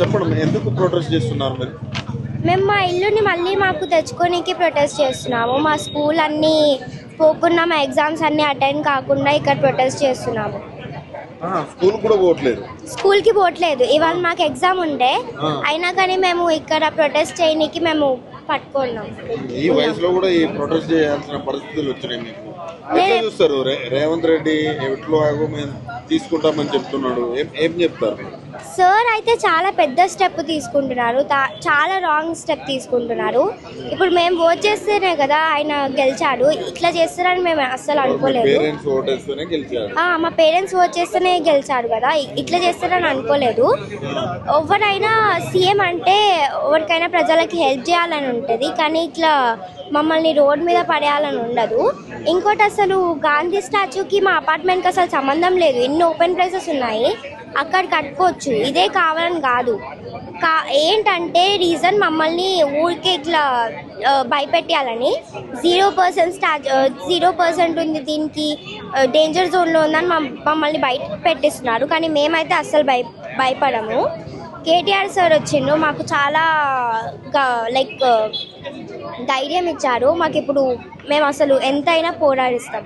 చెప్పండి, ఎందుకు ప్రొటెస్ట్ చేస్తున్నారు మీరు? మేము మా ఇల్లుని మళ్ళీ మాకు తెచ్చుకోనికి ప్రొటెస్ట్ చేస్తున్నాము. మా స్కూల్ అన్నీ పోకుండా, మా ఎగ్జామ్స్ అన్నీ అటెండ్ కాకుండా ఇక్కడ ప్రొటెస్ట్ చేస్తున్నాము. స్కూల్ కూడా పోవట్లేదు? స్కూల్కి పోవట్లేదు. ఇవాళ మాకు ఎగ్జామ్ ఉండే, అయినా కానీ మేము ఇక్కడ ప్రొటెస్ట్ చేయడానికి మేము పట్టుకున్నాం. ఈ వయసులో కూడా ఈ ప్రొటెస్ట్ చేయాల్సిన పరిస్థితులు వచ్చినాయి మీకు. ఎట్లా చూస్తారు? రేవంత్ రెడ్డి ఎట్లో మేము తీసుకుంటామని చెప్తున్నాడు, ఏం చెప్తారు? సార్ అయితే చాలా పెద్ద స్టెప్ తీసుకుంటున్నారు, చాలా రాంగ్ స్టెప్ తీసుకుంటున్నారు. ఇప్పుడు మేము ఓట్ చేస్తేనే కదా ఆయన గెలిచాడు. ఇట్లా చేస్తారని మేము అస్సలు అనుకోలేదు. మా పేరెంట్స్ ఓట్ చేస్తేనే గెలిచాడు కదా, ఇట్లా చేస్తారని అనుకోలేదు. ఎవరైనా సీఎం అంటే ఎవరికైనా ప్రజలకి హెల్ప్ చేయాలని ఉంటుంది, కానీ ఇట్లా మమ్మల్ని రోడ్ మీద పడేయాలని ఉండదు. ఇంకోటి, అసలు గాంధీ స్టాచ్యూకి మా అపార్ట్మెంట్కి అసలు సంబంధం లేదు. ఎన్ని ఓపెన్ ప్లేసెస్ ఉన్నాయి, అక్కడ కట్టుకోవచ్చు. ఇదే కావాలని కాదు. ఏంటంటే రీజన్ మమ్మల్ని ఊరికే ఇట్లా భయపెట్టాలని. 0% ఉంది, దీనికి డేంజర్ జోన్లో ఉందని మమ్మల్ని బయట పెట్టిస్తున్నారు. కానీ మేమైతే అస్సలు భయపడము. కేటీఆర్ సార్ వచ్చిండు, మాకు చాలా ధైర్యం ఇచ్చారు. మాకు ఇప్పుడు మేము అసలు ఎంతైనా పోరాడిస్తాం.